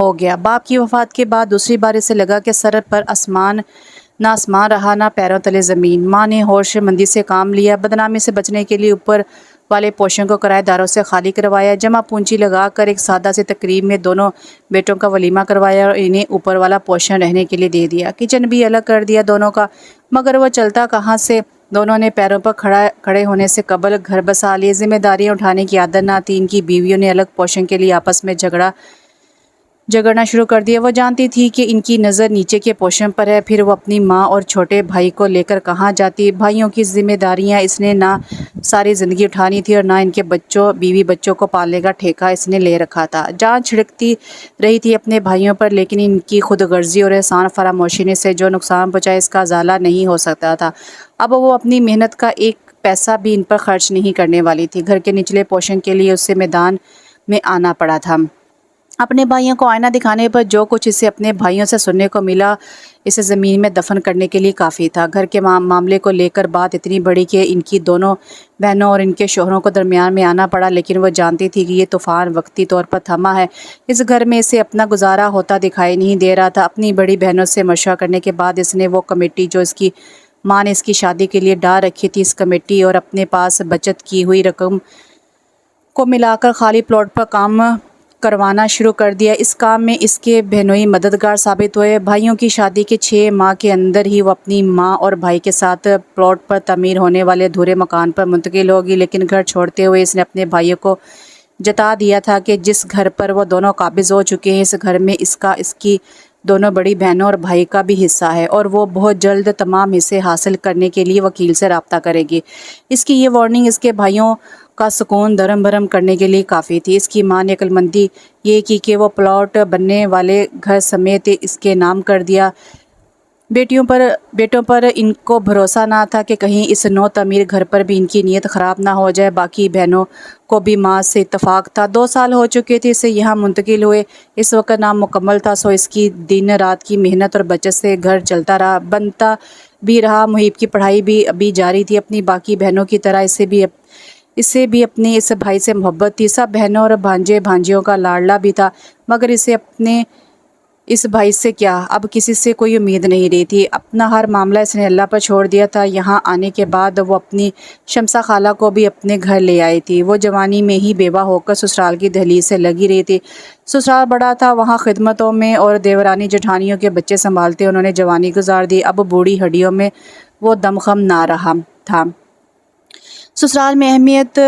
ہو گیا۔ باپ کی وفات کے بعد دوسری بار اسے لگا کہ سر پر نہ آسمان رہا نہ پیروں تلے زمین۔ ماں نے ہوش مندی سے کام لیا، بدنامی سے بچنے کے لیے اوپر والے پوشن کو کرایہ داروں سے خالی کروایا، جمع پونجی لگا کر ایک سادہ سی تقریب میں دونوں بیٹوں کا ولیمہ کروایا اور انہیں اوپر والا پوشن رہنے کے لیے دے دیا۔ کچن بھی الگ کر دیا دونوں کا، مگر وہ چلتا کہاں سے۔ دونوں نے پیروں پر کھڑے ہونے سے قبل گھر بسا لیے، ذمہ داریاں اٹھانے کی عادت نہ تھی۔ ان کی بیویوں نے الگ پوشن کے لیے آپس میں جھگڑنا شروع کر دیا۔ وہ جانتی تھی کہ ان کی نظر نیچے کے پوشن پر ہے، پھر وہ اپنی ماں اور چھوٹے بھائی کو لے کر کہاں جاتی۔ بھائیوں کی ذمہ داریاں اس نے نہ ساری زندگی اٹھانی تھی اور نہ ان کے بیوی بچوں کو پالنے کا ٹھیکہ اس نے لے رکھا تھا۔ جان چھڑکتی رہی تھی اپنے بھائیوں پر، لیکن ان کی خود غرضی اور احسان فراموشی نے سے جو نقصان پہنچایا اس کا ازالہ نہیں ہو سکتا تھا۔ اب وہ اپنی محنت کا ایک پیسہ بھی ان پر خرچ نہیں کرنے والی تھی۔ گھر کے نچلے پوشن کے لیے اسے میدان میں آنا پڑا تھا۔ اپنے بھائیوں کو آئینہ دکھانے پر جو کچھ اسے اپنے بھائیوں سے سننے کو ملا اسے زمین میں دفن کرنے کے لیے کافی تھا۔ گھر کے معاملے کو لے کر بات اتنی بڑی کہ ان کی دونوں بہنوں اور ان کے شوہروں کو درمیان میں آنا پڑا، لیکن وہ جانتی تھی کہ یہ طوفان وقتی طور پر تھما ہے۔ اس گھر میں اسے اپنا گزارا ہوتا دکھائی نہیں دے رہا تھا۔ اپنی بڑی بہنوں سے مشورہ کرنے کے بعد اس نے وہ کمیٹی جو اس کی ماں نے اس کی شادی کے لیے ڈال رکھی تھی، اس کمیٹی اور اپنے پاس بچت کی ہوئی رقم کو ملا کر خالی پلاٹ پر کام کروانا شروع کر دیا۔ اس کام میں اس کے بہنوئی مددگار ثابت ہوئے۔ بھائیوں کی شادی کے 6 ماہ کے اندر ہی وہ اپنی ماں اور بھائی کے ساتھ پلاٹ پر تعمیر ہونے والے ادھورے مکان پر منتقل ہوگی، لیکن گھر چھوڑتے ہوئے اس نے اپنے بھائیوں کو جتا دیا تھا کہ جس گھر پر وہ دونوں قابض ہو چکے ہیں، اس گھر میں اس کی دونوں بڑی بہنوں اور بھائی کا بھی حصہ ہے اور وہ بہت جلد تمام حصے حاصل کرنے کے لیے وکیل سے رابطہ کرے گی۔ اس کی یہ وارننگ اس کے بھائیوں کا سکون درم برم کرنے کے لیے کافی تھی۔ اس کی ماں نے عقل مندی یہ کی کہ وہ پلاٹ بننے والے گھر سمیت اس کے نام کر دیا۔ بیٹوں پر ان کو بھروسہ نہ تھا کہ کہیں اس نو تعمیر گھر پر بھی ان کی نیت خراب نہ ہو جائے۔ باقی بہنوں کو بھی ماں سے اتفاق تھا۔ 2 سال ہو چکے تھے اسے یہاں منتقل ہوئے۔ اس وقت نام مکمل تھا، سو اس کی دن رات کی محنت اور بچت سے گھر چلتا رہا، بنتا بھی رہا۔ محیب کی پڑھائی بھی ابھی جاری تھی۔ اپنی باقی بہنوں کی طرح اسے بھی اپنے اس بھائی سے محبت تھی۔ سب بہنوں اور بھانجے بھانجیوں کا لاڈلا بھی تھا، مگر اسے اپنے اس بھائی سے کیا، اب کسی سے کوئی امید نہیں رہی تھی۔ اپنا ہر معاملہ اس نے اللہ پر چھوڑ دیا تھا۔ یہاں آنے کے بعد وہ اپنی شمسہ خالہ کو بھی اپنے گھر لے آئی تھی۔ وہ جوانی میں ہی بیوہ ہو کر سسرال کی دہلیز سے لگی رہی تھی۔ سسرال بڑا تھا، وہاں خدمتوں میں اور دیورانی جٹھانیوں کے بچے سنبھالتے انہوں نے جوانی گزار دی۔ اب بوڑھی ہڈیوں میں وہ دمخم نہ رہا تھا۔ سسرال میں اہمیت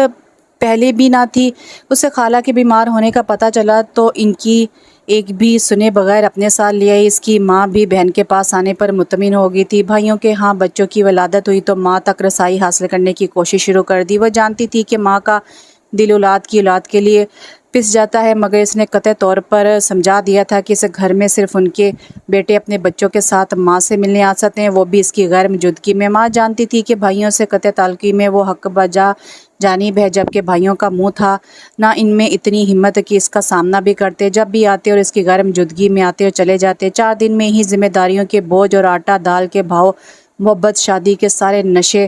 پہلے بھی نہ تھی۔ اسے خالہ کے بیمار ہونے کا پتہ چلا تو ان کی ایک بھی سنے بغیر اپنے ساتھ لے آئی۔ اس کی ماں بھی بہن کے پاس آنے پر مطمئن ہو گئی تھی۔ بھائیوں کے ہاں بچوں کی ولادت ہوئی تو ماں تک رسائی حاصل کرنے کی کوشش شروع کر دی۔ وہ جانتی تھی کہ ماں کا دل اولاد کی اولاد کے لیے پس جاتا ہے، مگر اس نے قطعی طور پر سمجھا دیا تھا کہ اس گھر میں صرف ان کے بیٹے اپنے بچوں کے ساتھ ماں سے ملنے آ سکتے ہیں، وہ بھی اس کی غیر موجودگی میں۔ ماں جانتی تھی کہ بھائیوں سے قطع تعلقی میں وہ حق بجا جانب ہے، جبکہ بھائیوں کا منہ تھا نہ ان میں اتنی ہمت کہ اس کا سامنا بھی کرتے۔ جب بھی آتے اور اس کی غیر موجودگی میں آتے اور چلے جاتے، 4 دن میں ہی ذمہ داریوں کے بوجھ اور آٹا دال کے بھاؤ، محبت شادی کے سارے نشے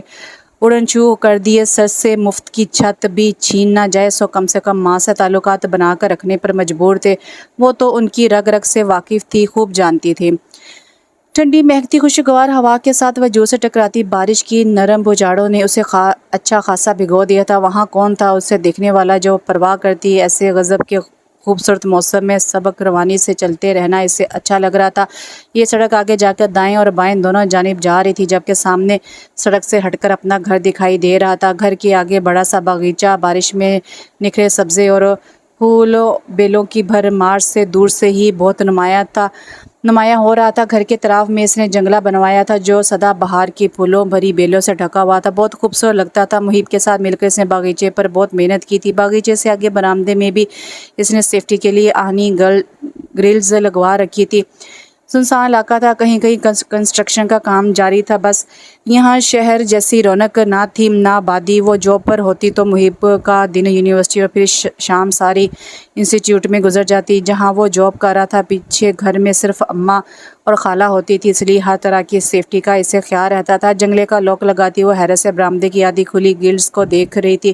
اڑن چھو کر دیے۔ سر سے مفت کی چھت بھی چھین نہ جائے سو کم سے کم ماں سے تعلقات بنا کر رکھنے پر مجبور تھے۔ وہ تو ان کی رگ رگ سے واقف تھی، خوب جانتی تھی۔ ٹھنڈی مہکتی خوشگوار ہوا کے ساتھ وجود سے ٹکراتی بارش کی نرم بجاڑوں نے اسے اچھا خاصا بھگو دیا تھا۔ وہاں کون تھا اسے دیکھنے والا جو پرواہ کرتی؟ ایسے غضب کے خوبصورت موسم میں سبک روانی سے چلتے رہنا اسے اچھا لگ رہا تھا۔ یہ سڑک آگے جا کر دائیں اور بائیں دونوں جانب جا رہی تھی، جبکہ سامنے سڑک سے ہٹ کر اپنا گھر دکھائی دے رہا تھا۔ گھر کے آگے بڑا سا باغیچہ بارش میں نکھرے سبزے اور پھولوں بیلوں کی بھرمار سے دور سے ہی بہت نمایاں ہو رہا تھا۔ گھر کے طرف میں اس نے جنگلہ بنوایا تھا جو سدا بہار کی پھولوں بھری بیلوں سے ڈھکا ہوا تھا، بہت خوبصورت لگتا تھا۔ محیب کے ساتھ مل کر اس نے باغیچے پر بہت محنت کی تھی۔ باغیچے سے آگے برآمدے میں بھی اس نے سیفٹی کے لیے آہنی گرلز لگوا رکھی تھی۔ سنسان علاقہ تھا، کہیں کہیں کنسٹرکشن کا کام جاری تھا، بس یہاں شہر جیسی رونق نہ تھی نہ آبادی۔ وہ جاب پر ہوتی تو محیب کا دن یونیورسٹی اور پھر شام ساری انسٹیٹیوٹ میں گزر جاتی جہاں وہ جاب کر رہا تھا۔ پیچھے گھر میں صرف اماں اور خالہ ہوتی تھی، اس لیے ہر طرح کی سیفٹی کا اسے خیال رہتا تھا۔ جنگلے کا لاک لگاتی وہ حیرت سے برآمدے کی آدھی کھلی گرلز کو دیکھ رہی تھی۔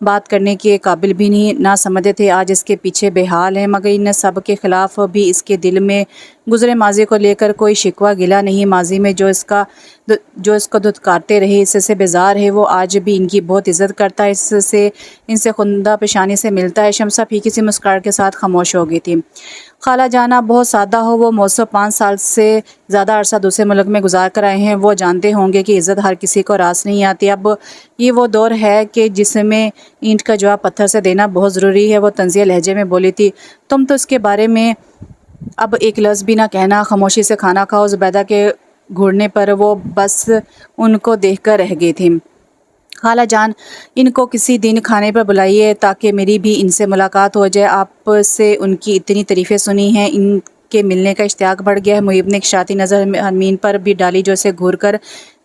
بات کرنے کے قابل بھی نہ سمجھتے تھے، آج اس کے پیچھے بے حال ہے، مگر ان سب کے خلاف بھی اس کے دل میں گزرے ماضی کو لے کر کوئی شکوہ گلہ نہیں۔ ماضی میں جو اس کو دھتکارتے رہے، اس سے بیزار ہے، وہ آج بھی ان کی بہت عزت کرتا ہے، ان سے خندہ پیشانی سے ملتا ہے۔ شمسہ پھیکی سی مسکراہٹ کے ساتھ خاموش ہو گئی تھی۔ خالہ جان آپ بہت سادہ ہو، وہ موصوف 5 سال سے زیادہ عرصہ دوسرے ملک میں گزار کر آئے ہیں، وہ جانتے ہوں گے کہ عزت ہر کسی کو راس نہیں آتی۔ اب یہ وہ دور ہے کہ جس میں اینٹ کا جواب پتھر سے دینا بہت ضروری ہے، وہ طنزیہ لہجے میں بولی تھی۔ تم تو اس کے بارے میں اب ایک لفظ بھی نہ کہنا، خاموشی سے کھانا کھاؤ۔ زبیدہ کے گھڑنے پر وہ بس ان کو دیکھ کر رہ گئی تھی۔ خالہ جان ان کو کسی دن کھانے پر بلائیے تاکہ میری بھی ان سے ملاقات ہو جائے، آپ سے ان کی اتنی تعریفیں سنی ہیں، ان کے ملنے کا اشتیاق بڑھ گیا ہے۔ محیب نے ایک شاطی نظر حرمین پر بھی ڈالی جو اسے گھور کر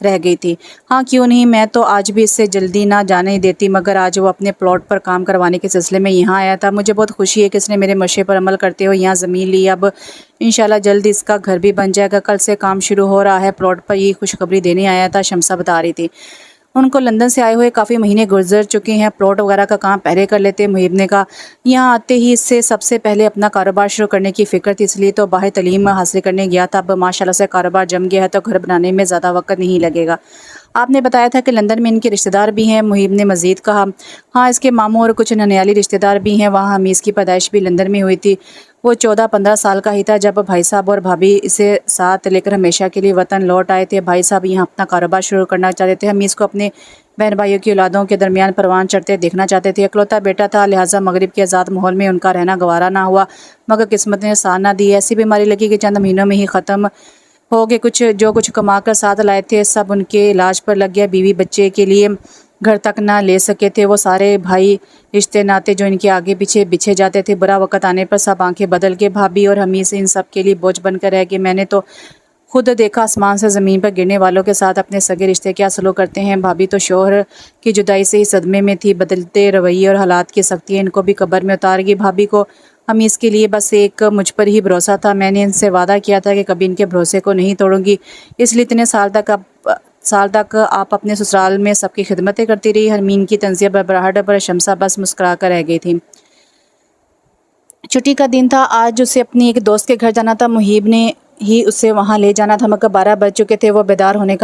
رہ گئی تھی۔ ہاں کیوں نہیں، میں تو آج بھی اس سے جلدی نہ جانے دیتی، مگر آج وہ اپنے پلاٹ پر کام کروانے کے سلسلے میں یہاں آیا تھا۔ مجھے بہت خوشی ہے کہ اس نے میرے مشورے پر عمل کرتے ہوئے یہاں زمین لی، اب انشاءاللہ جلد اس کا گھر بھی بن جائے گا۔ کل سے کام شروع ہو رہا ہے، پلاٹ پر یہ خوشخبری دینے آیا تھا، شمسہ بتا رہی تھی۔ ان کو لندن سے آئے ہوئے کافی مہینے گزر چکے ہیں، پلاٹ وغیرہ کا کام پہلے کر لیتے۔ محیب نے کہا یہاں آتے ہی اس سے سب سے پہلے اپنا کاروبار شروع کرنے کی فکر تھی، اس لیے تو باہر تعلیم حاصل کرنے گیا تھا۔ اب ماشاءاللہ سے کاروبار جم گیا ہے تو گھر بنانے میں زیادہ وقت نہیں لگے گا۔ آپ نے بتایا تھا کہ لندن میں ان کے رشتہ دار بھی ہیں، محیب نے مزید کہا۔ ہاں اس کے ماموں اور کچھ ننیالی رشتہ دار بھی ہیں، وہاں حمیز کی پیدائش بھی لندن میں ہوئی تھی۔ وہ 14-15 سال کا ہی تھا جب بھائی صاحب اور بھابھی اسے ساتھ لے کر ہمیشہ کے لیے وطن لوٹ آئے تھے۔ بھائی صاحب یہاں اپنا کاروبار شروع کرنا چاہتے تھے، حمیز کو اپنے بہن بھائیوں کی اولادوں کے درمیان پروان چڑھتے دیکھنا چاہتے تھے۔ اکلوتا بیٹا تھا، لہٰذا مغرب کے آزاد ماحول میں ان کا رہنا گوارا نہ ہوا، مگر قسمت نے ساتھ نہ دی۔ ایسی بیماری لگی کہ چند مہینوں میں ہی ختم ہو گئے۔ جو کچھ کما کر ساتھ لائے تھے سب ان کے علاج پر لگ گیا، بیوی بچے کے لیے گھر تک نہ لے سکے تھے وہ سارے بھائی رشتے ناتے جو ان کے آگے پیچھے بچھے جاتے تھے۔ برا وقت آنے پر سب آنکھیں بدل کے بھابھی اور حمیز ان سب کے لیے بوجھ بن کر رہ گئے۔ میں نے تو خود دیکھا آسمان سے زمین پر گرنے والوں کے ساتھ اپنے سگے رشتے کیا سلوک کرتے ہیں۔ بھابھی تو شوہر کی جدائی سے ہی صدمے میں تھی، بدلتے رویے اور حالات کی سختیاں ان کو بھی قبر میں اتار گئی۔ بھابھی کو حمیز کے لیے بس ایک مجھ پر ہی بھروسہ تھا، میں نے ان سے وعدہ کیا تھا کہ کبھی ان کے بھروسے کو نہیں توڑوں گی، اس لیے اتنے سال تک آپ اپنے سسرال میں سب کی خدمتیں کرتی رہی۔ حرمین کی طنزیہ بڑبڑاہٹ پر شمسہ بس مسکرا کر رہ گئی تھی۔ چھٹی کا دن تھا، آج اسے اپنی ایک دوست کے گھر جانا تھا، محیب نے ہی اسے وہاں لے جانا تھا، مگر 12 بج چکے تھے، وہ بیدار ہونے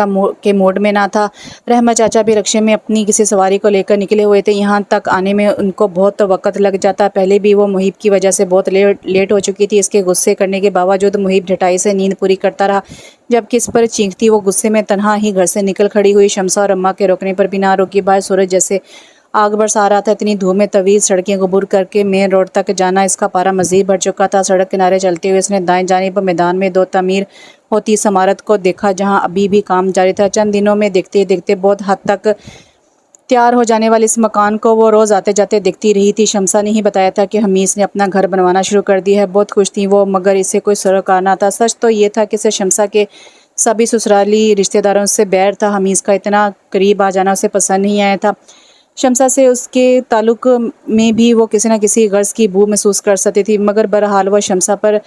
کے موڈ میں نہ تھا۔ رحمت چاچا بھی رکشے میں اپنی کسی سواری کو لے کر نکلے ہوئے تھے، یہاں تک آنے میں ان کو بہت وقت لگ جاتا، پہلے بھی وہ محیب کی وجہ سے بہت لیٹ ہو چکی تھی۔ اس کے غصے کرنے کے باوجود محیب ڈھٹائی سے نیند پوری کرتا رہا، جبکہ اس پر چینکتی وہ غصے میں تنہا ہی گھر سے نکل کھڑی ہوئی۔ شمسہ اور اماں کے روکنے پر بھی نہ روکی، باہر سورج جیسے آگ برسا رہا تھا، اتنی دھوپ میں طویل سڑکیں عبور کر کے مین روڈ تک جانا، اس کا پارا مزید بڑھ چکا تھا۔ سڑک کنارے چلتے ہوئے اس نے دائیں جانب میدان میں 2 تعمیر ہوتی اس عمارت کو دیکھا جہاں ابھی بھی کام جاری تھا۔ چند دنوں میں دیکھتے دیکھتے بہت حد تک تیار ہو جانے والے اس مکان کو وہ روز آتے جاتے دیکھتی رہی تھی۔ شمسہ نے ہی بتایا تھا کہ حمیز نے اپنا گھر بنوانا شروع کر دیا ہے، بہت خوش تھی وہ، مگر اسے کوئی سروکار نہ تھا۔ سچ تو یہ تھا کہ اسے شمسہ کے سبھی سسرالی رشتہ داروں سے بیر تھا، حمیز کا اتنا قریب آ جانا اسے پسند نہیں آیا تھا۔ شمسہ سے اس کے تعلق میں بھی وہ کسی نہ کسی غرض کی بو محسوس کر سکتی تھی، مگر بہرحال وہ شمسہ پر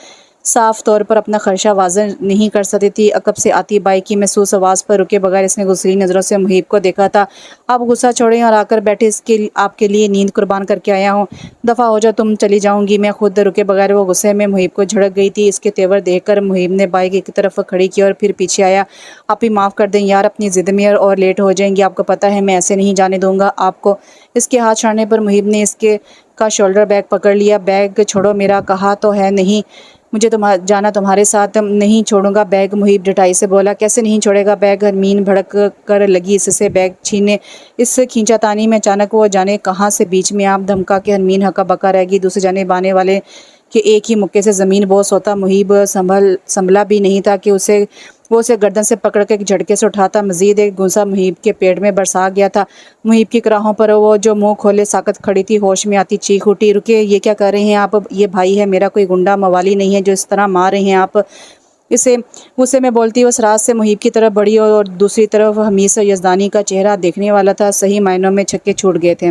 صاف طور پر اپنا خدشہ واضح نہیں کر سکتی تھی۔ عقب سے آتی بائی کی محسوس آواز پر رکے بغیر اس نے غصیلی نظروں سے محیب کو دیکھا تھا۔ آپ غصہ چھوڑیں اور آ کر بیٹھے، آپ کے لیے نیند قربان کر کے آیا ہوں، دفعہ ہو جاؤ، تم چلی جاؤں گی میں خود۔ رکے بغیر وہ غصے میں محیب کو جھڑک گئی تھی۔ اس کے تیور دیکھ کر محیب نے بائک ایک طرف کھڑی کی اور پھر پیچھے آیا۔ آپ ہی معاف کر دیں یار، اپنی ضد میں اور لیٹ ہو جائیں گی، آپ کو پتہ ہے میں ایسے نہیں جانے دوں گا آپ کو۔ اس کے ہاتھ چھاڑنے پر محیب نے اس کا شولڈر بیگ پکڑ لیا۔ بیگ چھوڑو میرا، کہا تو ہے نہیں مجھے جانا تمہارے ساتھ، نہیں چھوڑوں گا بیگ، محیب ڈٹائی سے بولا۔ کیسے نہیں چھوڑے گا بیگ؟ حرمین بھڑک کر لگی اس سے بیگ چھیننے۔ اس کھینچا تانی میں اچانک وہ جانے کہاں سے بیچ میں آپ دھمکا کے حرمین ہکا بکا رہ گئی۔ دوسری جانب آنے والے کے ایک ہی مکے سے زمین بوس ہوتا، محیب سنبھلا بھی نہیں تھا کہ وہ اسے گردن سے پکڑ کے ایک جھٹکے سے اٹھاتا۔ مزید ایک گھونسا محیب کے پیٹ میں برسا گیا تھا۔ محیب کی کراہوں پر وہ جو منہ کھولے ساکت کھڑی تھی، ہوش میں آتی چیخ اٹھی، رکے، یہ کیا کر رہے ہیں آپ؟ یہ بھائی ہے میرا، کوئی گنڈا موالی نہیں ہے جو اس طرح مار رہے ہیں آپ اسے۔ غصے میں بولتی وہ سراج سے محیب کی طرف بڑھی اور دوسری طرف حمیز یزدانی کا چہرہ دیکھنے والا تھا، صحیح معنوں میں چھکے چھوٹ گئے تھے۔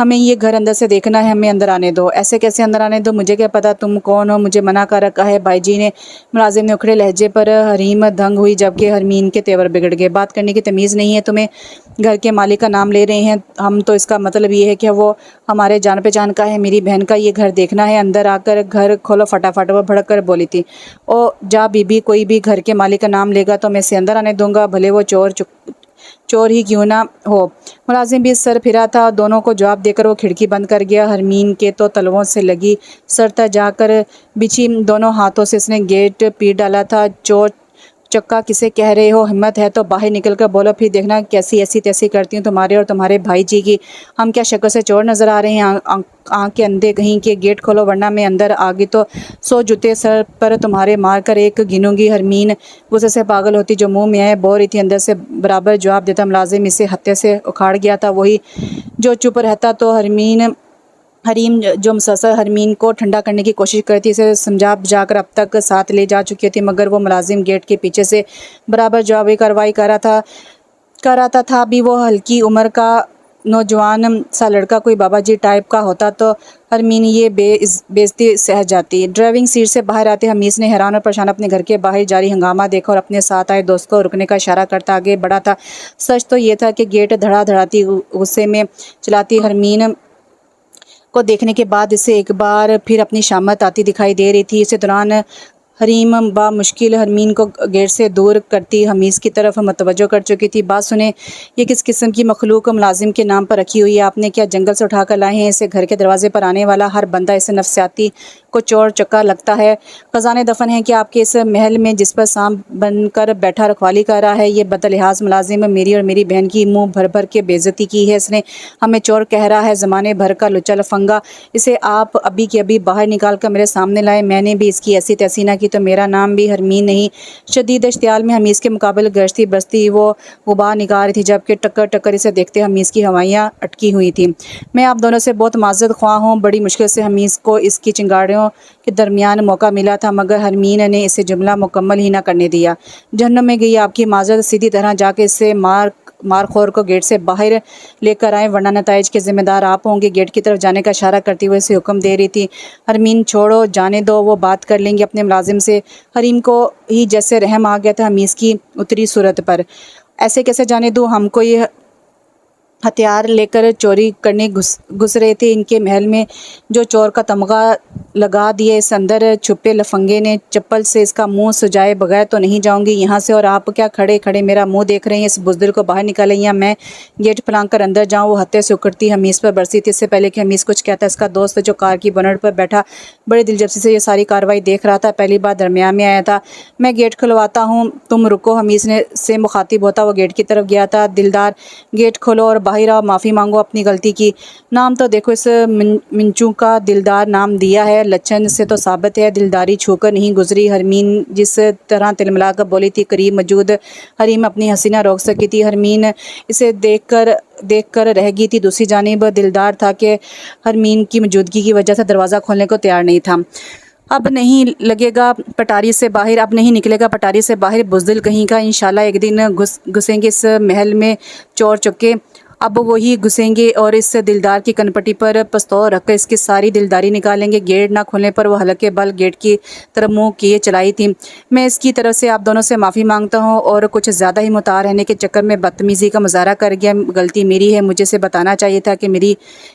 ہمیں یہ گھر اندر سے دیکھنا ہے، ہمیں اندر آنے دو۔ ایسے کیسے اندر آنے دو؟ مجھے کیا پتا تم کون ہو، مجھے منع کر رکھا ہے بھائی جی نے۔ ملازم نے اکھڑے لہجے پر حریم دنگ ہوئی، جبکہ حرمین کے تیور بگڑ گئے۔ بات کرنے کی تمیز نہیں ہے تمہیں؟ گھر کے مالک کا نام لے رہے ہیں ہم تو اس کا مطلب یہ ہے کہ وہ ہمارے جان پہچان کا ہے، میری بہن کا یہ گھر دیکھنا ہے، اندر آ کر گھر کھولو فٹافٹ۔ وہ بھڑک کر بولی تھی، او جا بی بی، کوئی بھی گھر کے مالک کا نام لے گا تو میں اسے اندر آنے دوں گا، بھلے وہ چور ہی کیوں نہ ہو۔ ملازم بھی سر پھرا تھا، دونوں کو جواب دے کر وہ کھڑکی بند کر گیا۔ حرمین کے تو تلووں سے لگی سرتا جا کر بچھی، دونوں ہاتھوں سے اس نے گیٹ پیٹ ڈالا تھا۔ چور چکا کسے کہہ رہے ہو؟ ہمت ہے تو باہر نکل کر بولو، پھر دیکھنا کیسی ایسی تیسی کرتی ہوں تمہارے اور تمہارے بھائی جی کی۔ ہم کیا شکل سے چور نظر آ رہے ہیں؟ آنکھ کے اندھے کہیں کے، گیٹ کھولو ورنہ میں اندر آگے تو 100 جوتے سر پر تمہارے مار کر ایک گنوں گی۔ حرمین غصے سے پاگل ہوتی، جو منہ میں آئے بول رہی تھی، اندر سے برابر جواب دیتا۔ ملازم اسے ہتھے سے اکھاڑ گیا تھا، وہی جو چپ رہتا تو حریم جو مسلسل حرمین کو ٹھنڈا کرنے کی کوشش کرتی، اسے سمجھا بجھا کر اب تک ساتھ لے جا چکی تھی، مگر وہ ملازم گیٹ کے پیچھے سے برابر جوابی کارروائی کر رہا تھا۔ بھی وہ ہلکی عمر کا نوجوان سا لڑکا کوئی بابا جی ٹائپ کا ہوتا تو حرمین یہ بےعزتی سہ جاتی۔ ڈرائیونگ سیٹ سے باہر آتے حمیس نے حیران اور پریشان اپنے گھر کے باہر جاری ہنگامہ دیکھا اور اپنے ساتھ آئے دوست کو رکنے کا اشارہ کرتا آگے بڑھا تھا۔ سچ تو یہ تھا کہ گیٹ دھڑا دھڑاتی غصے میں چلاتی حرمین کو دیکھنے کے بعد اسے ایک بار پھر اپنی شامت آتی دکھائی دے رہی تھی۔ اسی دوران حریم بامشکل حرمین کو گیٹ سے دور کرتی حمیس کی طرف متوجہ کر چکی تھی۔ بات سنیں، یہ کس قسم کی مخلوق ملازم کے نام پر رکھی ہوئی ہے؟ آپ نے کیا جنگل سے اٹھا کر لائے ہیں اسے؟ گھر کے دروازے پر آنے والا ہر بندہ اسے نفسیاتی کو چور چکا لگتا ہے۔ خزانے دفن ہیں کیا آپ کے اس محل میں جس پر سانپ بن کر بیٹھا رکھوالی کر رہا ہے؟ یہ بدلحاظ ملازم میری اور میری بہن کی منہ بھر بھر کے بےعزتی کی ہے اس نے۔ ہمیں چور کہہ رہا ہے، زمانے بھر کا لچا لفنگا۔ اسے آپ ابھی کے ابھی باہر نکال کر میرے سامنے لائے۔ میں نے بھی اس کی ایسی تیسی نہ کی تو میرا نام بھی حرمین نہیں۔ شدید اشتعال میں حمیس کے مقابل گرجتی برستی وہ غبار نکال رہی تھی، جبکہ ٹکر ٹکر اسے دیکھتے حمیس کی ہوائیاں اٹکی ہوئی تھیں۔ میں آپ دونوں سے بہت معذرت خواہ ہوں۔ بڑی مشکل سے حمیس کو اس کی چنگاڑیوں کے درمیان موقع ملا تھا، مگر حرمین نے اسے جملہ مکمل ہی نہ کرنے دیا۔ جہنم میں گئی آپ کی معذرت، سیدھی طرح جا کے اسے مار خور کو گیٹ سے باہر لے کر آئیں، ورنہ نتائج کے ذمہ دار آپ ہوں گے۔ گیٹ کی طرف جانے کا اشارہ کرتے ہوئے اسے حکم دے رہی تھی۔ حرمین چھوڑو، جانے دو، وہ بات کر لیں گے اپنے ملازم سے۔ حریم کو ہی جیسے رحم آ گیا تھا حمیس کی اتری صورت پر۔ ایسے کیسے جانے دوں؟ ہم کوئی ہتھیار لے کر چوری کرنے گھس رہے تھے ان کے محل میں، جو چور کا تمغہ لگا دیے اس اندر چھپے لفنگے نے۔ چپل سے اس کا منہ سجائے بغیر تو نہیں جاؤں گی یہاں سے، اور آپ کیا کھڑے کھڑے میرا منہ دیکھ رہے ہیں؟ اس بزدل کو باہر نکالیں یا میں گیٹ پھلانگ کر اندر جاؤں؟ وہ ہتھے سے اکڑتی حمیس پر برسی تھی۔ اس سے پہلے کہ حمیس کچھ کہتا، اس کا دوست جو کار کی بونٹ پر بیٹھا بڑی دلچسپی سے یہ ساری کارروائی دیکھ رہا تھا، پہلی بار درمیان میں آیا تھا۔ میں گیٹ کھلواتا ہوں، تم رکو، حمیس سے مخاطب ہوتا وہ گیٹ کی طرف گیا تھا۔ دلدار، گیٹ کھولو اور باہر آؤ، معافی مانگو اپنی غلطی کی۔ نام تو دیکھو، اس منچو کا دلدار نام دیا ہے، لچن سے تو ثابت ہے دلداری چھو کر نہیں گزری۔ حرمین جس طرح تلملا کر بولی تھی، قریب موجود حریم اپنی ہنسی نہ روک سکی تھی۔ حرمین اسے دیکھ کر رہ گئی تھی۔ دوسری جانب دلدار تھا کہ حرمین کی موجودگی کی وجہ سے دروازہ کھولنے کو تیار نہیں تھا۔ اب نہیں لگے گا پٹاری سے باہر، اب نہیں نکلے گا پٹاری سے باہر، بزدل کہیں کا۔ انشاءاللہ ایک دن گھسیں گے اس محل میں چور چکے، اب وہی گھسیں گے اور اس دلدار کی کنپٹی پر پستول رکھ کر اس کی ساری دلداری نکالیں گے۔ گیٹ نہ کھولنے پر وہ ہلکے بل گیٹ کی طرف منہ کیے چلائی تھی۔ میں اس کی طرف سے آپ دونوں سے معافی مانگتا ہوں، اور کچھ زیادہ ہی متاع رہنے کے چکر میں بدتمیزی کا مظاہرہ کر گیا، غلطی میری ہے، مجھے سے بتانا چاہیے تھا کہ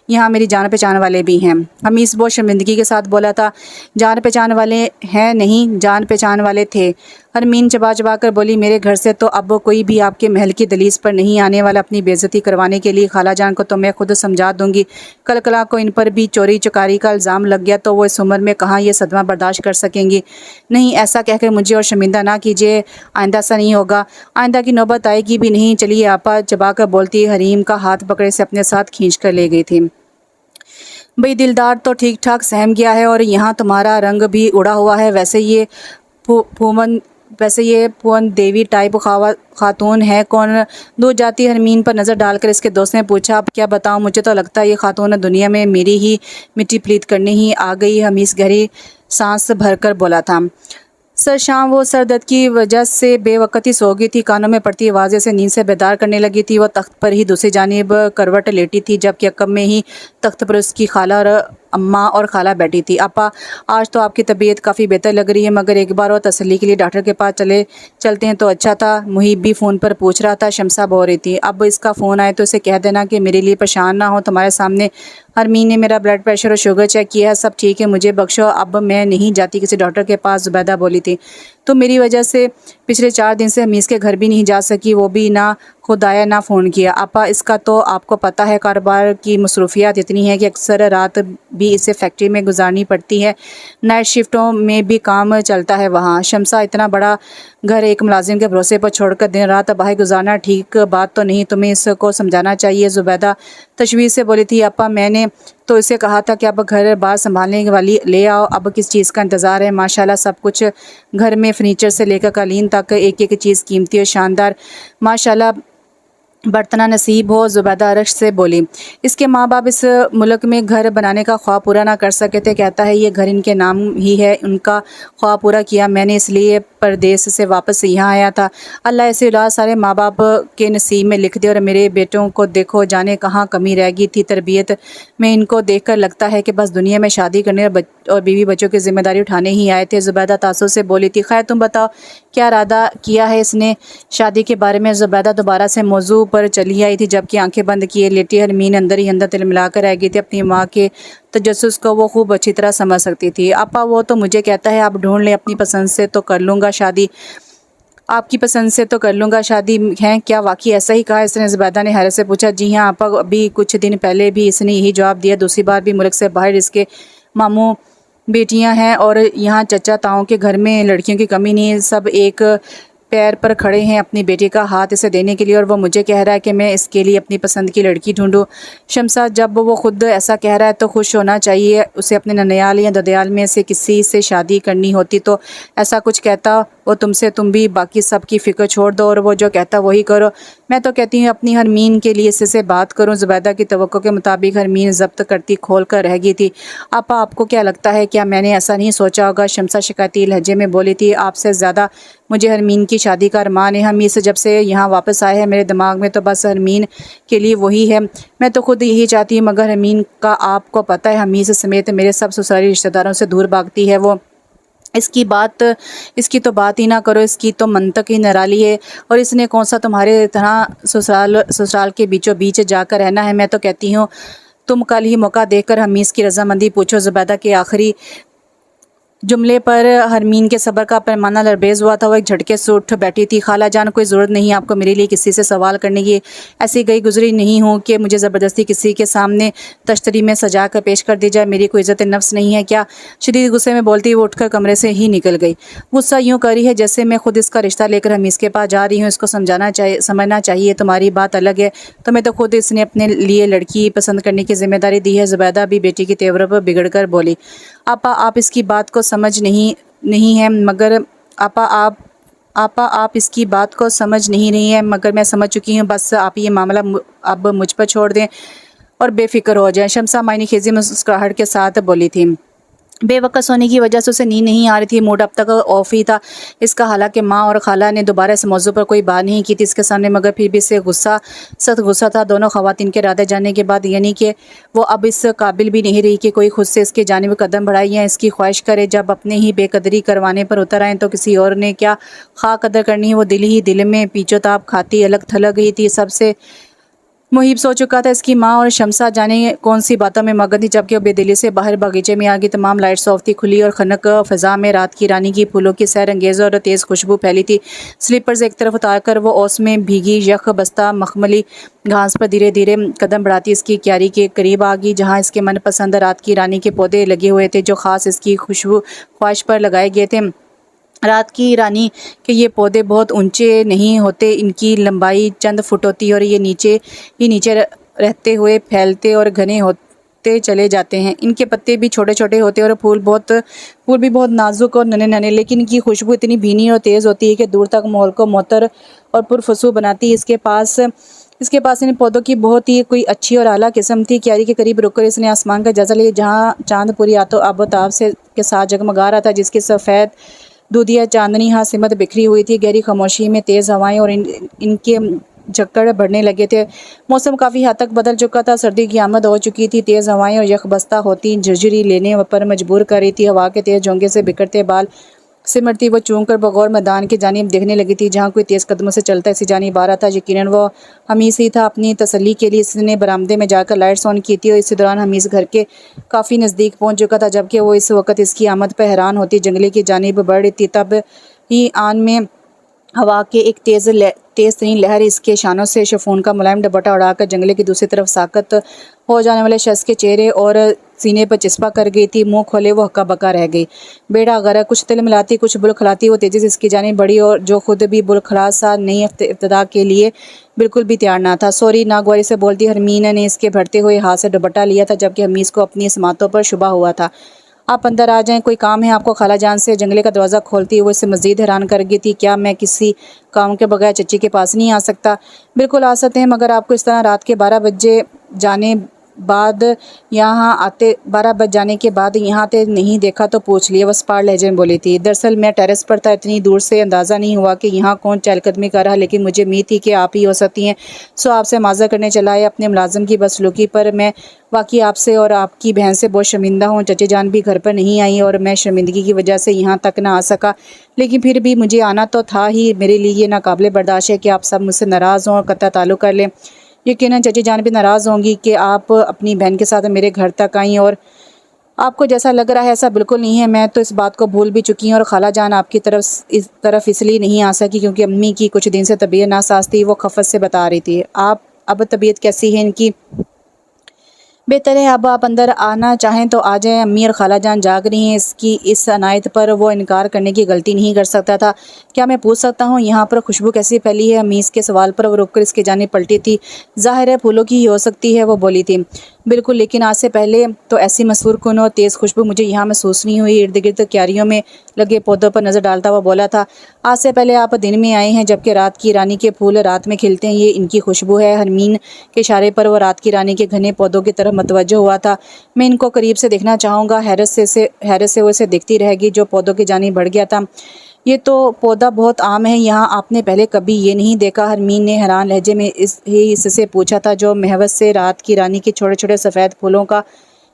یہاں میری جان پہچان والے بھی ہیں۔ حمیس بہت شرمندگی کے ساتھ بولا تھا، جان پہچان والے ہیں نہیں، جان پہچان والے تھے۔ حرمین چبا چبا کر بولی، میرے گھر سے تو اب کوئی بھی آپ کے محل کی دہلیز پر نہیں آنے والا اپنی بے عزتی کروانے کے لیے۔ خالہ جان کو تو میں خود سمجھا دوں گی، کل کلا کو ان پر بھی چوری چکاری کا الزام لگ گیا تو وہ اس عمر میں کہاں یہ صدمہ برداشت کر سکیں گی۔ نہیں، ایسا کہہ کر مجھے اور شرمندہ نہ کیجیے، آئندہ ایسا نہیں ہوگا، آئندہ کی نوبت آئے گی بھی نہیں۔ چلیے آپا، چبا کر بولتی حریم کا ہاتھ پکڑے سے اپنے ساتھ کھینچ کر لے گئی تھی۔ بھئی دلدار تو ٹھیک ٹھاک سہم گیا ہے اور یہاں تمہارا رنگ بھی اڑا ہوا ہے۔ ویسے یہ پھون دیوی ٹائپ خاتون ہے کون؟ دور جاتی حرمین پر نظر ڈال کر اس کے دوست نے پوچھا، اب کیا بتاؤں، مجھے تو لگتا ہے یہ خاتون دنیا میں میری ہی مٹی پلیت کرنے ہی آ گئی۔ حمیس گہری سانس بھر کر بولا تھا۔ سر شام وہ سر درد کی وجہ سے بے وقتی سو گئی تھی، کانوں میں پڑتی آوازیں سے نیند سے بیدار کرنے لگی تھی۔ وہ تخت پر ہی دوسری جانب کروٹ لیٹی تھی، جبکہ عقب میں ہی تخت پر اس کی خالہ اور اماں اور خالہ بیٹھی تھی۔ اپا، آج تو آپ کی طبیعت کافی بہتر لگ رہی ہے، مگر ایک بار اور تسلی کے لیے ڈاکٹر کے پاس چلتے ہیں تو اچھا تھا۔ محیب بھی فون پر پوچھ رہا تھا۔ شمسہ بول رہی تھی، اب اس کا فون آئے تو اسے کہہ دینا کہ میرے لیے پریشان نہ ہو، تمہارے سامنے حرمین نے میرا بلڈ پریشر اور شوگر چیک کیا ہے، سب ٹھیک ہے، مجھے بخشو، اب میں نہیں جاتی کسی ڈاکٹر کے پاس، زبیدہ بولی تھی۔ تو میری وجہ سے پچھلے 4 دن سے حمیز کے گھر بھی نہیں جا سکی، وہ بھی نہ خود آیا نہ فون کیا۔ آپا، اس کا تو آپ کو پتہ ہے، کاروبار کی مصروفیات اتنی ہیں کہ اکثر رات بھی اسے فیکٹری میں گزارنی پڑتی ہے، نائٹ شفٹوں میں بھی کام چلتا ہے وہاں۔ شمسہ، اتنا بڑا گھر ایک ملازم کے بھروسے پر چھوڑ کر دن رات تباہی گزارنا ٹھیک بات تو نہیں، تمہیں اس کو سمجھانا چاہیے، زبیدہ تشویش سے بولی تھی۔ آپا، میں نے تو اسے کہا تھا کہ اب گھر بار سنبھالنے والی لے آؤ، اب کس چیز کا انتظار ہے؟ ماشاءاللہ سب کچھ گھر میں، فرنیچر سے لے کر قالین تک، ایک ایک چیز قیمتی اور شاندار، ماشاءاللہ برتنہ نصیب ہو، زبیدہ رشک سے بولی۔ اس کے ماں باپ اس ملک میں گھر بنانے کا خواب پورا نہ کر سکے تھے، کہتا ہے یہ گھر ان کے نام ہی ہے، ان کا خواب پورا کیا میں نے، اس لیے پردیس سے واپس یہاں آیا تھا۔ اللہ ایسی اولاد سارے ماں باپ کے نصیب میں لکھ دے، اور میرے بیٹوں کو دیکھو، جانے کہاں کمی رہ گئی تھی تربیت میں، ان کو دیکھ کر لگتا ہے کہ بس دنیا میں شادی کرنے اور بیوی بچوں کی ذمہ داری اٹھانے ہی آئے تھے۔ زبیدہ تاثر سے بولی تھی۔ خیر تم بتاؤ کیا ارادہ کیا ہے اس نے شادی کے بارے میں؟ زبیدہ دوبارہ سے موضوع پر چلی آئی تھی، جبکہ آنکھیں بند کیے لیٹی حرمین اندر ہی اندر تلملا کر رہ گئی تھی۔ اپنی ماں کے تجسس کو وہ خوب اچھی طرح سمجھ سکتی تھی۔ آپا، وہ تو مجھے کہتا ہے آپ ڈھونڈ لیں، اپنی پسند سے تو کر لوں گا شادی، آپ کی پسند سے تو کر لوں گا شادی ہے کیا؟ واقعی ایسا ہی کہا اس نے؟ زبیدہ نے حیرت سے پوچھا۔ جی ہاں آپا، ابھی کچھ دن پہلے بھی اس نے یہی جواب دیا، دوسری بار بھی ملک سے باہر اس کے ماموں بیٹیاں ہیں، اور یہاں چچا تاؤں کے گھر میں لڑکیوں کی کمی نہیں ہے، سب ایک پیر پر کھڑے ہیں اپنی بیٹی کا ہاتھ اسے دینے کے لیے، اور وہ مجھے کہہ رہا ہے کہ میں اس کے لیے اپنی پسند کی لڑکی ڈھونڈوں۔ شمسہ، جب وہ خود ایسا کہہ رہا ہے تو خوش ہونا چاہیے، اسے اپنے ننیال یا ددیال میں سے کسی سے شادی کرنی ہوتی تو ایسا کچھ کہتا وہ تم سے، تم بھی باقی سب کی فکر چھوڑ دو اور وہ جو کہتا وہی کرو۔ میں تو کہتی ہوں اپنی حرمین کے لیے اس سے بات کروں۔ زبیدہ کی توقع کے مطابق حرمین ضبط کرتی کھول کر رہ گئی تھی۔ آپا، آپ کو کیا لگتا ہے، کیا میں نے ایسا نہیں سوچا ہوگا؟ شمسہ شکایتی لہجے میں بولی تھی۔ آپ سے زیادہ مجھے حرمین کی شادی کا ارمان ہے، ہم اس جب سے یہاں واپس آئے ہیں میرے دماغ میں تو بس حرمین کے لیے وہی ہے، میں تو خود یہی چاہتی ہوں، مگر حرمین کا آپ کو پتہ ہے حمیز سمیت میرے سب سسرالی رشتہ داروں سے دور بھاگتی ہے، وہ اس کی تو بات ہی نہ کرو، اس کی تو منطق ہی نرالی ہے، اور اس نے کون سا تمہارے طرح سسرال کے بیچوں بیچ جا کر رہنا ہے؟ میں تو کہتی ہوں تم کل ہی موقع دیکھ کر حمیز کی رضامندی پوچھو۔ زبیدہ کے آخری جملے پر حرمین کے صبر کا پیمانہ لرزیز ہوا تھا، وہ ایک جھٹکے سے اٹھ بیٹھی تھی۔ خالہ جان، کوئی ضرورت نہیں آپ کو میرے لیے کسی سے سوال کرنے کی، ایسی گئی گزری نہیں ہوں کہ مجھے زبردستی کسی کے سامنے تشتری میں سجا کر پیش کر دی جائے، میری کوئی عزت نفس نہیں ہے کیا؟ شدید غصے میں بولتی وہ اٹھ کر کمرے سے ہی نکل گئی۔ غصہ یوں کر رہی ہے جیسے میں خود اس کا رشتہ لے کر حمیز کے پاس جا رہی ہوں، اس کو سمجھنا چاہیے، تمہاری بات الگ ہے، تمہیں تو خود اس نے اپنے لیے لڑکی پسند کرنے کی ذمہ داری دی ہے۔ زبیدہ بھی بیٹی کے تیور پر بگڑ کر بولی۔ آپا، آپ اس کی بات کو سمجھ نہیں ہیں، مگر آپا آپ اس کی بات کو سمجھ نہیں رہی ہیں، مگر میں سمجھ چکی ہوں، بس آپ یہ معاملہ اب مجھ پر چھوڑ دیں اور بے فکر ہو جائیں۔ شمسہ معنی خیزی مسکراہٹ کے ساتھ بولی تھی۔ بے وقت سونے کی وجہ سے اسے نیند نہیں آ رہی تھی، موڈ اب تک آف ہی تھا اس کا، حالانکہ ماں اور خالہ نے دوبارہ اس موضوع پر کوئی بات نہیں کی تھی اس کے سامنے، مگر پھر بھی اسے سخت غصہ تھا دونوں خواتین کے ارادے جاننے کے بعد، یعنی کہ وہ اب اس قابل بھی نہیں رہی کہ کوئی خود سے اس کی جانب قدم بڑھائے یا اس کی خواہش کرے، جب اپنے ہی بے قدری کروانے پر اتر آئیں تو کسی اور نے کیا خواہ قدر کرنی ہے، وہ دل ہی دل میں پیچو تاب کھاتی الگ تھلگ ہی تھی سب سے۔ محیب سو چکا تھا اس کی ماں اور شمسہ جانے کون سی باتوں میں مگن تھی، جبکہ وہ بے دلی سے باہر باغیچے میں آ گئی، تمام لائٹس آف تھی، کھلی اور خنک فضا میں رات کی رانی کی پھولوں کی سحر انگیز اور تیز خوشبو پھیلی تھی۔ سلیپرز ایک طرف اتار کر وہ اوس میں بھیگی یخ بستہ مخملی گھاس پر دھیرے دھیرے قدم بڑھاتی اس کی کیاری کے قریب آ گئی، جہاں اس کے من پسند رات کی رانی کے پودے لگے ہوئے تھے، جو خاص اس کی خواہش پر لگائے گئے تھے۔ رات کی رانی کے یہ پودے بہت اونچے نہیں ہوتے، ان کی لمبائی چند فٹ ہوتی ہے اور یہ نیچے رہتے ہوئے پھیلتے اور گھنے ہوتے چلے جاتے ہیں۔ ان کے پتے بھی چھوٹے چھوٹے ہوتے ہیں اور پھول بھی بہت نازک اور ننھے ننھے، لیکن ان کی خوشبو اتنی بھینی اور تیز ہوتی ہے کہ دور تک ماحول کو معطر اور پرخشبو بناتی ہے۔ اس کے پاس ان پودوں کی بہت ہی کوئی اچھی اور اعلیٰ قسم تھی۔ کیاری کے قریب رک کر اس نے آسمان کا جائزہ لیا، جہاں چاند پوری آب و تاب کے ساتھ جگمگا رہا تھا، جس کی سفید دودھیا چاندنی ہاں سمت بکھری ہوئی تھی، گہری خاموشی میں تیز ہوائیں اور ان کے جھکڑ بڑھنے لگے تھے۔ موسم کافی حد تک بدل چکا تھا، سردی کی آمد ہو چکی تھی، تیز ہوائیں اور یخ بستہ ہوتی جھرجھری لینے پر مجبور کر رہی تھی۔ ہوا کے تیز جھونکے سے بکھرتے بال سمرتی وہ چونک کر بغور میدان کی جانب دیکھنے لگی تھی جہاں کوئی تیز قدموں سے چلتا اسی جانب آ رہا تھا۔ یقیناً وہ حمیز ہی تھا۔ اپنی تسلی کے لیے اس نے برآمدے میں جا کر لائٹس آن کی تھی اور اسی دوران حمیز گھر کے کافی نزدیک پہنچ چکا تھا جبکہ وہ اس وقت اس کی آمد پہ حیران ہوتی جنگلے کی جانب بڑھ رہی تھی۔ تب ہی آن میں ہوا کے ایک تیز ترین لہر اس کے شانوں سے شفون کا ملائم ڈبٹا اڑا کر جنگلے کی دوسری طرف ساکت ہو جانے والے شخص کے چہرے اور سینے پر چسپا کر گئی تھی۔ منہ کھولے وہ ہکا بکا رہ گئی۔ بیڑا غرق، کچھ تل ملاتی کچھ بل کھلاتی وہ تیزی سے اس کی جانب بڑھی اور جو خود بھی بل کھلا سا نئی ابتدا کے لیے بالکل بھی تیار نہ تھا۔ سوری، ناگواری سے بولتی ہرمین نے اس کے بڑھتے ہوئے ہاتھ سے ڈبٹا لیا تھا جبکہ حمیز کو اپنی سماعتوں پر شبہ ہوا تھا۔ آپ اندر آ جائیں، کوئی کام ہے آپ کو؟ خالہ جان سے جنگلے کا دروازہ کھولتی وہ اسے مزید حیران کر گئی تھی۔ کیا میں کسی کام کے بغیر چچی کے پاس نہیں آ سکتا؟ بالکل آ سکتے ہیں، مگر آپ کو اس طرح رات کے 12 بج جانے کے بعد یہاں آتے نہیں دیکھا تو پوچھ لیے، وہ سپاڑ لہجے میں بولی تھی۔ دراصل میں ٹیرس پر تھا، اتنی دور سے اندازہ نہیں ہوا کہ یہاں کون چہل قدمی کر رہا، لیکن مجھے امید تھی کہ آپ ہی ہو سکتی ہیں، سو آپ سے معذرت کرنے چلا ہے اپنے ملازم کی بدسلوکی پر۔ میں واقعی آپ سے اور آپ کی بہن سے بہت شرمندہ ہوں۔ چچی جان بھی گھر پر نہیں آئی اور میں شرمندگی کی وجہ سے یہاں تک نہ آ سکا، لیکن پھر بھی مجھے آنا تو تھا ہی۔ میرے لیے یہ ناقابل برداشت ہے کہ آپ سب مجھ سے ناراض ہوں اور قطع تعلق کر لیں۔ یقیناً چچی جان بھی ناراض ہوں گی کہ آپ اپنی بہن کے ساتھ میرے گھر تک آئیں، اور آپ کو جیسا لگ رہا ہے ایسا بالکل نہیں ہے۔ میں تو اس بات کو بھول بھی چکی ہوں، اور خالہ جان آپ کی طرف اس لیے نہیں آ سکی کیونکہ امی کی کچھ دن سے طبیعت ناساز تھی، وہ خفت سے بتا رہی تھی۔ اب طبیعت کیسی ہے ان کی؟ بہتر ہے، اب آپ اندر آنا چاہیں تو آ جائیں، امی اور خالہ جان جاگ رہی ہیں۔ اس کی اس عنایت پر وہ انکار کرنے کی غلطی نہیں کر سکتا تھا۔ کیا میں پوچھ سکتا ہوں یہاں پر خوشبو کیسی پھیلی ہے؟ حمیز کے سوال پر وہ رک کر اس کی جانب پلٹی تھی۔ ظاہر ہے پھولوں کی ہی ہو سکتی ہے، وہ بولی تھی۔ بالکل، لیکن آج سے پہلے تو ایسی مسحور کن اور تیز خوشبو مجھے یہاں محسوس نہیں ہوئی۔ ارد گرد کیاریوں میں لگے پودوں پر نظر ڈالتا وہ بولا تھا۔ آج سے پہلے آپ دن میں آئے ہیں جبکہ رات کی رانی کے پھول رات میں کھلتے ہیں، یہ ان کی خوشبو ہے۔ حرمین کے اشارے پر وہ رات کی رانی کے گھنے پودوں کی طرف متوجہ ہوا تھا۔ میں ان کو قریب سے دیکھنا چاہوں گا۔ حیرت سے وہ اسے دیکھتی رہ گئی جو پودوں کی جانب بڑھ گیا تھا۔ یہ تو پودا بہت عام ہے یہاں، آپ نے پہلے کبھی یہ نہیں دیکھا؟ حرمین نے حیران لہجے میں اس سے پوچھا تھا جو محوت سے رات کی رانی کے چھوٹے چھوٹے سفید پھولوں کا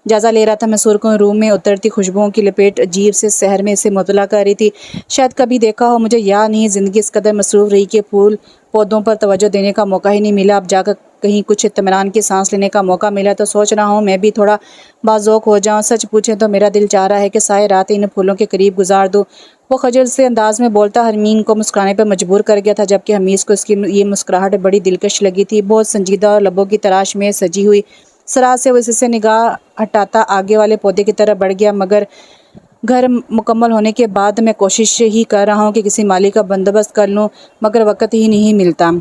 جائزہ لے رہا تھا۔ مسحور کن روم میں اترتی خوشبوؤں کی لپیٹ عجیب سے سحر میں اسے مطلع کر رہی تھی۔ شاید کبھی دیکھا ہو، مجھے یاد نہیں۔ زندگی اس قدر مصروف رہی کہ پھول پودوں پر توجہ دینے کا موقع ہی نہیں ملا۔ اب جا کر کہیں کچھ اطمینان کی سانس لینے کا موقع ملا تو سوچ رہا ہوں میں بھی تھوڑا باذوق ہو جاؤں۔ سچ پوچھیں تو میرا دل چاہ رہا ہے کہ سارے رات ان پھولوں کے قریب گزار دوں۔ وہ خجل سے انداز میں بولتا حرمین کو مسکرانے پر مجبور کر گیا تھا جبکہ حمیز کو اس کی یہ مسکراہٹ بڑی دلکش لگی تھی۔ بہت سنجیدہ اور لبوں کی تراش میں سجی ہوئی سراج سے وہ اس سے نگاہ ہٹاتا آگے والے پودے کی طرف بڑھ گیا۔ مگر گھر مکمل ہونے کے بعد میں کوشش ہی کر رہا ہوں کہ کسی مالی کا بندوبست کر لوں، مگر وقت ہی نہیں ملتا۔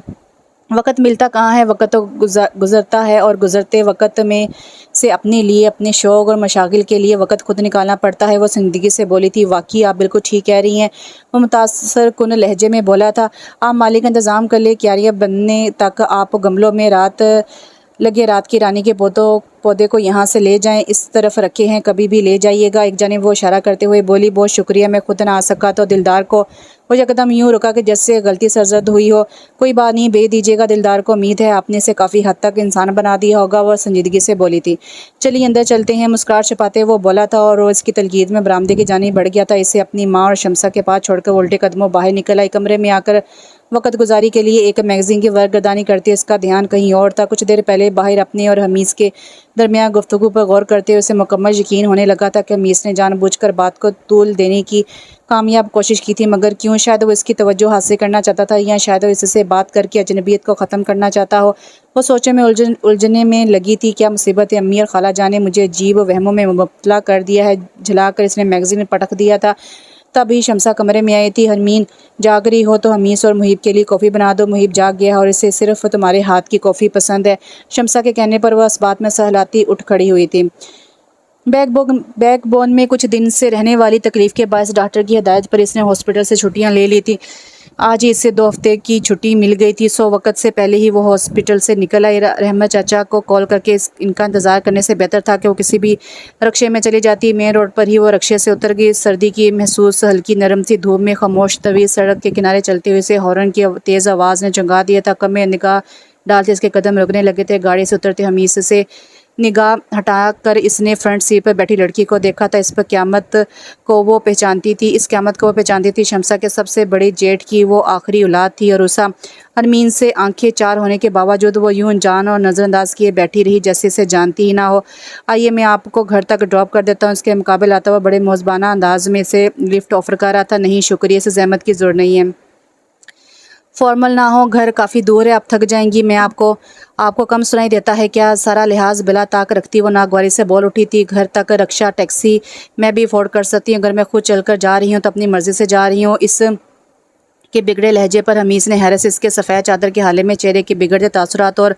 وقت ملتا کہاں ہے، وقت تو گزرتا ہے اور گزرتے وقت میں سے اپنے لیے، اپنے شوق اور مشاغل کے لیے وقت خود نکالنا پڑتا ہے، وہ سنجیدگی سے بولی تھی۔ واقعی آپ بالکل ٹھیک کہہ رہی ہیں، وہ متاثر کن لہجے میں بولا تھا۔ آپ مالی کا انتظام کر لے، کیاریاں بننے تک آپ گملوں میں لگے رات کی رانی کے پودے کو یہاں سے لے جائیں، اس طرف رکھے ہیں، کبھی بھی لے جائیے گا۔ ایک جانب وہ اشارہ کرتے ہوئے بولی، بہت شکریہ، میں خود نہ آ سکا تو دلدار کو۔ وہ یکدم یوں رکا کہ جیسے غلطی سرزد ہوئی ہو۔ کوئی بات نہیں، بھیج دیجیے گا دلدار کو، امید ہے آپ نے اسے کافی حد تک انسان بنا دیا ہوگا، وہ سنجیدگی سے بولی تھی۔ چلیے اندر چلتے ہیں، مسکراہٹ چھپاتے وہ بولا تھا اور وہ اس کی تلقین میں برآمدے کی جانب بڑھ گیا تھا۔ اسے اپنی ماں اور شمسہ کے پاس چھوڑ کر الٹے قدموں باہر نکل آئی۔ کمرے میں آ کر وقت گزاری کے لیے ایک میگزین کی ورقگردانی کرتے اس کا دھیان کہیں اور تھا۔ کچھ دیر پہلے باہر اپنے اور حمیز کے درمیان گفتگو پر غور کرتے اسے مکمل یقین ہونے لگا تھا کہ حمیز نے جان بوجھ کر بات کو طول دینے کی کامیاب کوشش کی تھی، مگر کیوں؟ شاید وہ اس کی توجہ حاصل کرنا چاہتا تھا، یا شاید وہ اس سے بات کر کے اجنبیت کو ختم کرنا چاہتا ہو۔ وہ سوچوں میں الجھنے میں لگی تھی۔ کیا مصیبت ہے؟ امی اور خالہ جان نے مجھے عجیب وہموں میں مبتلا کر دیا ہے۔ جھلا کر اس نے میگزین پٹک دیا تھا۔ تب ہی شمسہ کمرے میں آئی تھی۔ حرمین، جاگ رہی ہو تو حمیز اور محیب کے لیے کافی بنا دو، محیب جاگ گیا اور اسے صرف تمہارے ہاتھ کی کافی پسند ہے۔ شمسہ کے کہنے پر وہ اس بات میں سہلاتی اٹھ کھڑی ہوئی تھی۔ بیک بون میں کچھ دن سے رہنے والی تکلیف کے باعث ڈاکٹر کی ہدایت پر اس نے ہاسپٹل سے چھٹیاں لے لی تھی۔ آج ہی اسے 2 ہفتے کی چھٹی مل گئی تھی، سو وقت سے پہلے ہی وہ ہاسپٹل سے نکل آئی۔ رحمت چاچا کو کال کر کے ان کا انتظار کرنے سے بہتر تھا کہ وہ کسی بھی رکشے میں چلی جاتی۔ مین روڈ پر ہی وہ رکشے سے اتر گئی۔ سردی کی محسوس ہلکی نرم سی دھوپ میں خاموش طویل سڑک کے کنارے چلتے ہوئے اسے ہارن کی تیز آواز نے جگا دیا تھا۔ کم میں نگاہ ڈالتے اس کے قدم رکنے لگے تھے۔ گاڑی سے اترتے حمید سے نگاہ ہٹا کر اس نے فرنٹ سیٹ پر بیٹھی لڑکی کو دیکھا تھا۔ اس قیامت کو وہ پہچانتی تھی۔ شمسا کے سب سے بڑے جیٹ کی وہ آخری اولاد تھی۔ اور اسا حرمین سے آنکھیں چار ہونے کے باوجود وہ یوں جان اور نظر انداز کیے بیٹھی رہی جیسے اسے جانتی ہی نہ ہو۔ آئیے میں آپ کو گھر تک ڈراپ کر دیتا ہوں، اس کے مقابل آتا ہوا بڑے موزبانہ انداز میں اسے لفٹ آفر کر رہا تھا۔ نہیں شکریہ، اسے زحمت کی ضرورت نہیں ہے، فارمل نہ ہو، گھر کافی دور ہے، آپ تھک جائیں گی۔ میں آپ کو کم سنائی دیتا ہے کیا؟ سارا لحاظ بلا طاق رکھتی وہ ناگواری سے بول اٹھی تھی۔ گھر تک رکشہ ٹیکسی میں بھی افورڈ کر سکتی ہوں، اگر میں خود چل کر جا رہی ہوں تو اپنی مرضی سے جا رہی ہوں۔ اس کے بگڑے لہجے پر حمید نے حیرت سے اس کے سفید چادر کے حالے میں چہرے کے بگڑتے تاثرات اور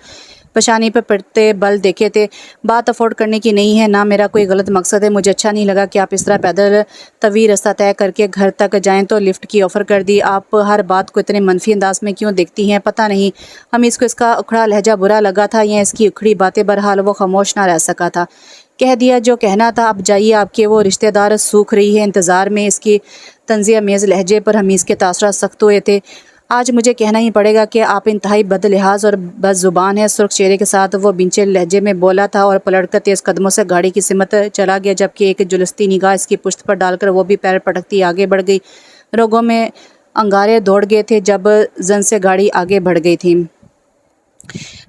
پیشانی پر پڑتے بل دیکھے تھے۔ بات افورڈ کرنے کی نہیں ہے، نہ میرا کوئی غلط مقصد ہے، مجھے اچھا نہیں لگا کہ آپ اس طرح پیدل طویل رستہ طے کر کے گھر تک جائیں تو لفٹ کی آفر کر دی۔ آپ ہر بات کو اتنے منفی انداز میں کیوں دیکھتی ہیں؟ پتہ نہیں حمید کو اس کا اکھڑا لہجہ برا لگا تھا یا اس کی اکھڑی باتیں، بہرحال وہ خاموش نہ رہ سکا تھا۔ کہہ دیا جو کہنا تھا، اب جائیے، آپ کے وہ رشتہ دار سوکھ رہی ہے انتظار میں۔ اس کی تنزیہ میز لہجے پر حمید کے تاثرات سخت ہوئے تھے۔ آج مجھے کہنا ہی پڑے گا کہ آپ انتہائی بد لحاظ اور بد زبان ہیں، سرخ چہرے کے ساتھ وہ بنچے لہجے میں بولا تھا اور پلٹ کر تیز قدموں سے گاڑی کی سمت چلا گیا، جبکہ ایک جلستی نگاہ اس کی پشت پر ڈال کر وہ بھی پیر پٹکتی آگے بڑھ گئی۔ رگوں میں انگارے دوڑ گئے تھے جب زن سے گاڑی آگے بڑھ گئی تھی۔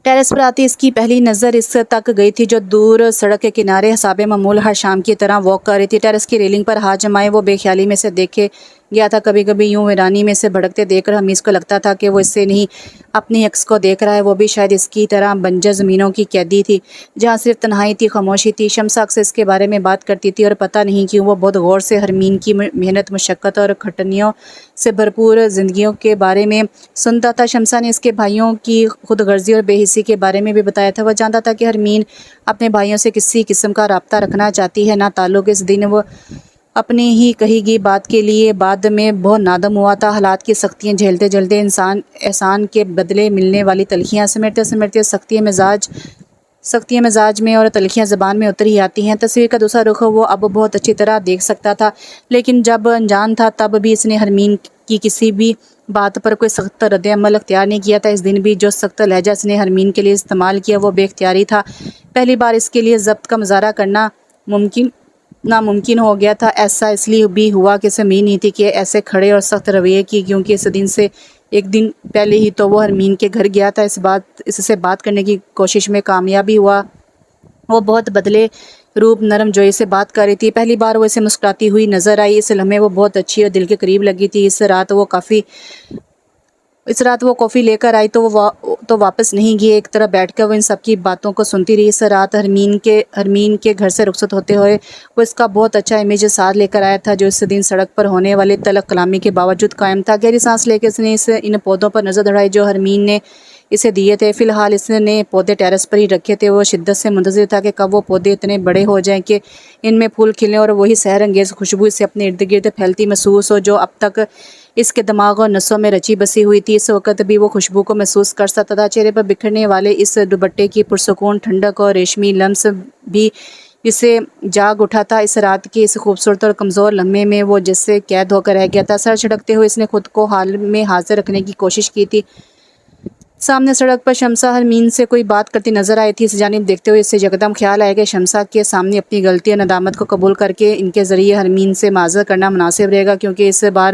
ٹیرس پر آتی اس کی پہلی نظر اس تک گئی تھی جو دور سڑک کے کنارے حساب معمول ہر شام کی طرح واک کر رہی تھی۔ ٹیرس کی ریلنگ پر ہاتھ جمائے وہ بے خیالی میں سے دیکھے گیا تھا۔ کبھی کبھی یوں ویرانی میں سے بھڑکتے دیکھ کر حمید کو لگتا تھا کہ وہ اس سے نہیں اپنی عکس کو دیکھ رہا ہے، وہ بھی شاید اس کی طرح بنجر زمینوں کی قیدی تھی جہاں صرف تنہائی تھی، خاموشی تھی۔ شمس اکثر اس کے بارے میں بات کرتی تھی اور پتہ نہیں کیوں وہ بہت غور سے حرمین کی محنت، مشقت اور کھٹنیوں سے بھرپور زندگیوں کے بارے میں سنتا تھا۔ شمسا نے اس کے بھائیوں کی خود غرضی اور بے حسی کے بارے میں بھی بتایا تھا۔ وہ جانتا تھا کہ حرمین اپنے بھائیوں سے کسی قسم کا رابطہ رکھنا چاہتی ہے، نہ تعلق۔ اس دن وہ اپنی ہی کہی گئی بات کے لیے بعد میں بہت نادم ہوا تھا۔ حالات کی سختیاں جھیلتے جھیلتے انسان احسان کے بدلے ملنے والی تلخیاں سمیٹتے سمیٹتے سختیاں مزاج میں اور تلخیاں زبان میں اتر ہی آتی ہیں۔ تصویر کا دوسرا رخ وہ اب بہت اچھی طرح دیکھ سکتا تھا، لیکن جب انجان تھا تب بھی اس نے حرمین کی کسی بھی بات پر کوئی سخت رد عمل اختیار نہیں کیا تھا۔ اس دن بھی جو سخت لہجہ اس نے حرمین کے لیے استعمال کیا وہ بے اختیاری تھا۔ پہلی بار اس کے لیے ضبط کا مظاہرہ کرنا ناممکن ہو گیا تھا۔ ایسا اس لیے بھی ہوا کہ اسے امید نہیں تھی کہ ایسے کھڑے اور سخت رویے کی، کیونکہ اس دن سے ایک دن پہلے ہی تو وہ حرمین کے گھر گیا تھا، اس سے بات کرنے کی کوشش میں کامیابی ہوا۔ وہ بہت بدلے روپ نرم جوئی سے بات کر رہی تھی۔ پہلی بار وہ اسے مسکراتی ہوئی نظر آئی۔ اس لمحے وہ بہت اچھی اور دل کے قریب لگی تھی۔ اس رات وہ کافی لے کر آئی تو واپس نہیں گئی۔ ایک طرف بیٹھ کر وہ ان سب کی باتوں کو سنتی رہی۔ اس رات حرمین کے گھر سے رخصت ہوتے ہوئے وہ اس کا بہت اچھا امیج ساتھ لے کر آیا تھا جو اس دن سڑک پر ہونے والے تلخ کلامی کے باوجود قائم تھا۔ گہری سانس لے کے اس نے ان پودوں پر نظر دوڑائی جو حرمین نے اسے دیے تھے۔ فی الحال اس نے پودے ٹیرس پر ہی رکھے تھے۔ وہ شدت سے منتظر تھا کہ کب وہ پودے اتنے بڑے ہو جائیں کہ ان میں پھول کھلیں اور وہی سحر انگیز خوشبو اسے اپنے ارد گرد پھیلتی محسوس ہو جو اب تک اس کے دماغ اور نسوں میں رچی بسی ہوئی تھی۔ اس وقت بھی وہ خوشبو کو محسوس کر سکتا تھا۔ چہرے پر بکھرنے والے اس دوپٹے کی پرسکون ٹھنڈک اور ریشمی لمس بھی اسے جاگ اٹھا تھا۔ اس رات کے اس خوبصورت اور کمزور لمحے میں وہ جیسے قید ہو کر رہ گیا تھا۔ سر جھٹکتے ہوئے اس نے خود کو حال میں حاضر رکھنے کی کوشش کی تھی۔ سامنے سڑک پر شمسا حرمین سے کوئی بات کرتی نظر آئی تھی۔ اس جانب دیکھتے ہوئے اسے یکدم خیال آیا کہ شمسا کے سامنے اپنی غلطی اور ندامت کو قبول کر کے ان کے ذریعے حرمین سے معذرت کرنا مناسب رہے گا، کیونکہ اس بار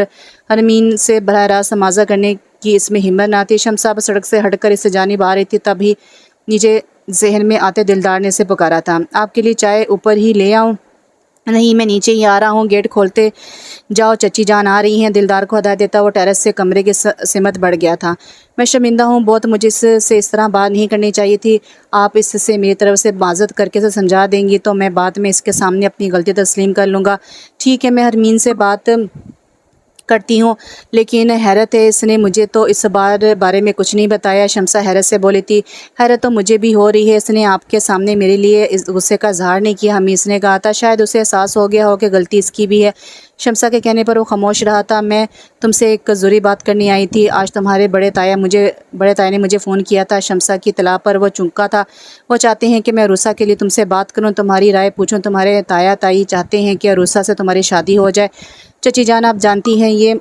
حرمین سے براہ راست معذرت کرنے کی اس میں ہمت نہ تھی۔ شمسا اب سڑک سے ہٹ کر اس جانب آ رہی تھی، تب ہی نیچے ذہن میں آتے دلدار نے اسے پکارا تھا، آپ کے لیے چائے اوپر ہی لے آؤں؟ نہیں، میں نیچے ہی آ رہا ہوں، گیٹ کھولتے جاؤ، چچی جان آ رہی ہیں۔ دلدار کو ہدایت دیتا وہ ٹیرس سے کمرے کی سمت بڑھ گیا تھا۔ میں شرمندہ ہوں بہت، مجھے اس طرح بات نہیں کرنی چاہیے تھی۔ آپ اس سے میری طرف سے معذرت کر کے سمجھا دیں گی تو میں بعد میں اس کے سامنے اپنی غلطی تسلیم کر لوں گا۔ ٹھیک ہے، میں حرمین سے بات کرتی ہوں، لیکن حیرت ہے اس نے مجھے تو اس بارے میں کچھ نہیں بتایا۔ شمسہ حیرت سے بولی تھی، حیرت تو مجھے بھی ہو رہی ہے، اس نے آپ کے سامنے میرے لیے اس غصے کا اظہار نہیں کیا۔ حمیز نے کہا تھا شاید اسے احساس ہو گیا ہو کہ غلطی اس کی بھی ہے۔ شمسہ کے کہنے پر وہ خاموش رہا تھا۔ میں تم سے ایک ضروری بات کرنی آئی تھی، آج تمہارے بڑے تایا نے مجھے فون کیا تھا۔ شمسہ کی اطلاع پر وہ چونکا تھا۔ وہ چاہتے ہیں کہ میں عروسہ کے لیے تم سے بات کروں، تمہاری رائے پوچھوں۔ تمہارے تایا تائی چاہتے ہیں کہ عروسہ سے تمہاری شادی ہو جائے۔ چچی جان آپ جانتی ہیں یہ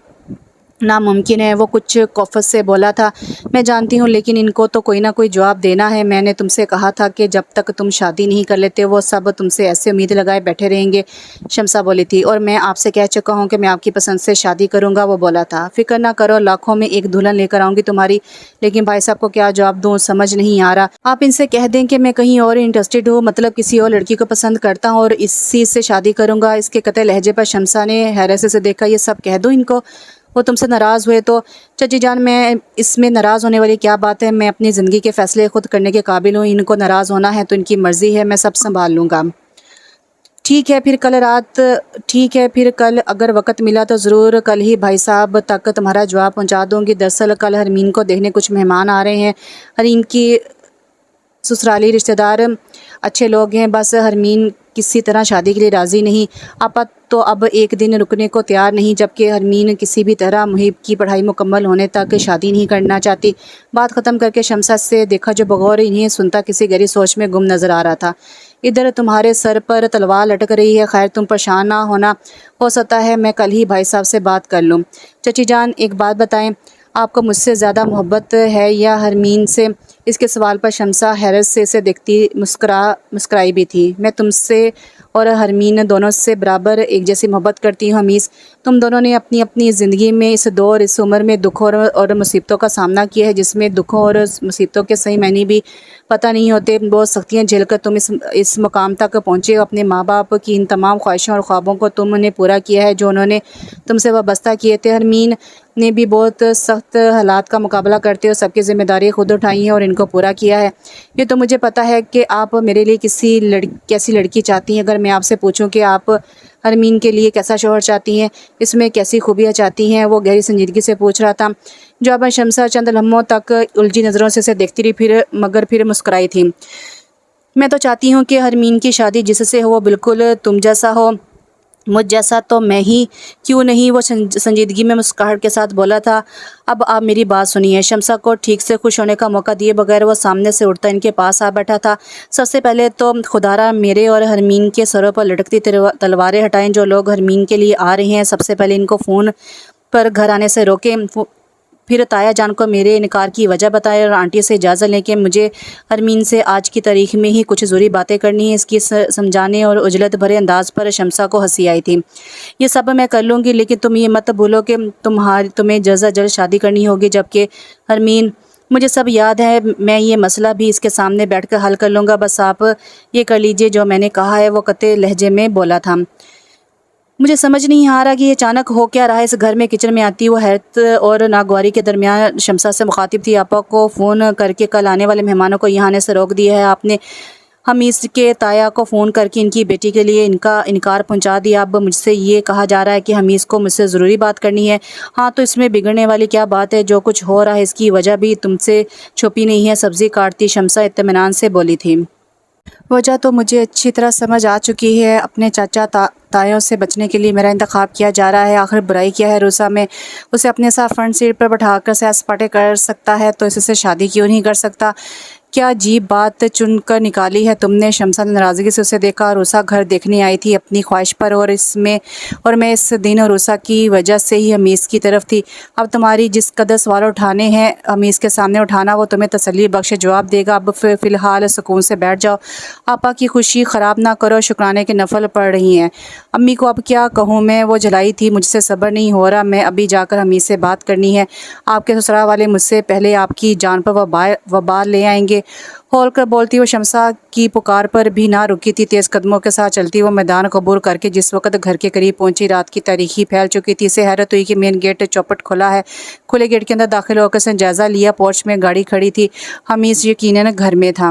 ناممکن ہے، وہ کچھ کوفت سے بولا تھا۔ میں جانتی ہوں، لیکن ان کو تو کوئی نہ کوئی جواب دینا ہے۔ میں نے تم سے کہا تھا کہ جب تک تم شادی نہیں کر لیتے وہ سب تم سے ایسے امید لگائے بیٹھے رہیں گے، شمسہ بولی تھی، اور میں آپ سے کہہ چکا ہوں کہ میں آپ کی پسند سے شادی کروں گا، وہ بولا تھا۔ فکر نہ کرو، لاکھوں میں ایک دلہن لے کر آؤں گی تمہاری۔ لیکن بھائی صاحب کو کیا جواب دوں سمجھ نہیں آ رہا۔ آپ ان سے کہہ دیں کہ میں کہیں اور انٹرسٹڈ ہوں، مطلب کسی اور لڑکی کو پسند کرتا ہوں اور اسی سے شادی کروں گا۔ اس کے قطع لہجے پر شمسہ نے حیرت سے دیکھا۔ یہ سب کہہ دوں ان کو؟ وہ تم سے ناراض ہوئے تو؟ چچی جان میں اس میں ناراض ہونے والی کیا بات ہے؟ میں اپنی زندگی کے فیصلے خود کرنے کے قابل ہوں، ان کو ناراض ہونا ہے تو ان کی مرضی ہے، میں سب سنبھال لوں گا۔ ٹھیک ہے پھر کل اگر وقت ملا تو ضرور کل ہی بھائی صاحب تک تمہارا جواب پہنچا دوں گی۔ دراصل کل حرمین کو دیکھنے کچھ مہمان آ رہے ہیں۔ حریم کی سسرالی رشتہ دار اچھے لوگ ہیں، بس حرمین کسی طرح شادی کے لیے راضی نہیں۔ آپا تو اب ایک دن رکنے کو تیار نہیں، جبکہ حرمین کسی بھی طرح محب کی پڑھائی مکمل ہونے تک شادی نہیں کرنا چاہتی۔ بات ختم کر کے شمسہ سے دیکھا جو بغور انہیں سنتا کسی گہری سوچ میں گم نظر آ رہا تھا۔ ادھر تمہارے سر پر تلوار لٹک رہی ہے، خیر تم پریشان نہ ہونا، ہو سکتا ہے میں کل ہی بھائی صاحب سے بات کر لوں۔ چچی جان ایک بات بتائیں، آپ کو مجھ سے زیادہ محبت ہے یا حرمین سے؟ اس کے سوال پر شمسہ حیرت سے اسے دیکھتی مسکرائی بھی تھی۔ میں تم سے اور حرمین دونوں سے برابر ایک جیسی محبت کرتی ہوں حمیز۔ تم دونوں نے اپنی اپنی زندگی میں اس دور اس عمر میں دکھوں اور مصیبتوں کا سامنا کیا ہے، جس میں دکھوں اور مصیبتوں کے صحیح معنی بھی پتہ نہیں ہوتے۔ بہت سختیاں جھیل کر تم اس مقام تک پہنچے ہو۔ اپنے ماں باپ کی ان تمام خواہشوں اور خوابوں کو تم نے پورا کیا ہے جو انہوں نے تم سے وابستہ کیے تھے۔ حرمین نے بھی بہت سخت حالات کا مقابلہ کرتے ہوئے سب کی ذمہ داری خود اٹھائی ہے اور ان کو پورا کیا ہے۔ یہ تو مجھے پتہ ہے کہ آپ میرے لیے کیسی لڑکی چاہتی ہیں۔ اگر میں آپ سے پوچھوں کہ آپ حرمین کے لیے کیسا شوہر چاہتی ہیں، اس میں کیسی خوبیاں چاہتی ہیں، وہ گہری سنجیدگی سے پوچھ رہا تھا۔ جواباً شمسہ چند لمحوں تک الجھی نظروں سے اسے دیکھتی رہی، مگر پھر مسکرائی تھی۔ میں تو چاہتی ہوں کہ حرمین کی شادی جس سے ہو وہ بالکل تم جیسا ہو، مجھ جیسا تو میں ہی کیوں نہیں، وہ سنجیدگی میں مسکراہٹ کے ساتھ بولا تھا۔ اب آپ میری بات سنیے۔ شمسہ کو ٹھیک سے خوش ہونے کا موقع دیے بغیر وہ سامنے سے اٹھتا ان کے پاس آ بیٹھا تھا۔ سب سے پہلے تو خدارا میرے اور حرمین کے سروں پر لٹکتی تلواریں ہٹائیں۔ جو لوگ حرمین کے لیے آ رہے ہیں سب سے پہلے ان کو فون پر گھر آنے سے روکیں، پھر تایا جان کو میرے انکار کی وجہ بتائیں اور آنٹی سے اجازت لیں کہ مجھے حرمین سے آج کی تاریخ میں ہی کچھ ضروری باتیں کرنی ہیں۔ اس کی سمجھانے اور عجلت بھرے انداز پر شمسہ کو ہنسی آئی تھی۔ یہ سب میں کر لوں گی، لیکن تم یہ مت بھولو کہ تمہیں جلد از جلد شادی کرنی ہوگی، جبکہ حرمین مجھے سب یاد ہے، میں یہ مسئلہ بھی اس کے سامنے بیٹھ کر حل کر لوں گا، بس آپ یہ کر لیجئے جو میں نے کہا ہے، وہ قطع لہجے میں بولا تھا۔ مجھے سمجھ نہیں آ رہا کہ یہ اچانک ہو کیا رہا ہے۔ اس گھر میں کچن میں آتی وہ حیرت اور ناگواری کے درمیان شمسہ سے مخاطب تھی۔ آپا کو فون کر کے کل آنے والے مہمانوں کو یہاں آنے سے روک دیا ہے۔ آپ نے حمیز کے تایا کو فون کر کے ان کی بیٹی کے لیے ان کا انکار پہنچا دیا۔ اب مجھ سے یہ کہا جا رہا ہے کہ حمیز کو مجھ سے ضروری بات کرنی ہے۔ ہاں تو اس میں بگڑنے والی کیا بات ہے؟ جو کچھ ہو رہا ہے اس کی وجہ بھی تم سے چھپی نہیں ہے، سبزی کاٹتی شمسہ اطمینان سے بولی تھی۔ وجہ تو مجھے اچھی طرح سمجھ آ چکی ہے۔ اپنے چاچا تایوں سے بچنے کے لیے میرا انتخاب کیا جا رہا ہے۔ آخر برائی کیا ہے؟ عروسہ میں اسے اپنے ساتھ فرنٹ سیٹ پر بٹھا کر سیر سپاٹے کر سکتا ہے تو اس سے شادی کیوں نہیں کر سکتا؟ کیا عجیب بات چن کر نکالی ہے تم نے؟ شمسہ نے ناراضگی سے اسے دیکھا۔ عروسہ گھر دیکھنے آئی تھی اپنی خواہش پر، اور میں اس دن عروسہ کی وجہ سے ہی حمیز کی طرف تھی۔ اب تمہاری جس قدر سوال اٹھانے ہیں حمیز کے سامنے اٹھانا، وہ تمہیں تسلی بخش جواب دے گا۔ اب فی الحال سکون سے بیٹھ جاؤ، آپا کی خوشی خراب نہ کرو، شکرانے کے نفل پڑ رہی ہیں۔ امی کو اب کیا کہوں میں؟ وہ جلائی تھی، مجھ سے صبر نہیں ہو رہا، میں ابھی جا کر حمیز سے بات کرنی ہے۔ آپ کے سسرال والے مجھ سے پہلے آپ کی جان پر وبال لے آئیں گے۔ ہول کر بولتی وہ شمسہ کی پکار پر بھی نہ رکی تھی۔ تیز قدموں کے ساتھ چلتی وہ میدان عبور کر کے جس وقت گھر کے قریب پہنچی رات کی تاریکی پھیل چکی تھی۔ اسے حیرت ہوئی کہ مین گیٹ چوپٹ کھلا ہے۔ کھلے گیٹ کے اندر داخل ہو کر اس نے جائزہ لیا، پورچ میں گاڑی کھڑی تھی، حمیز یقیناً گھر میں تھا۔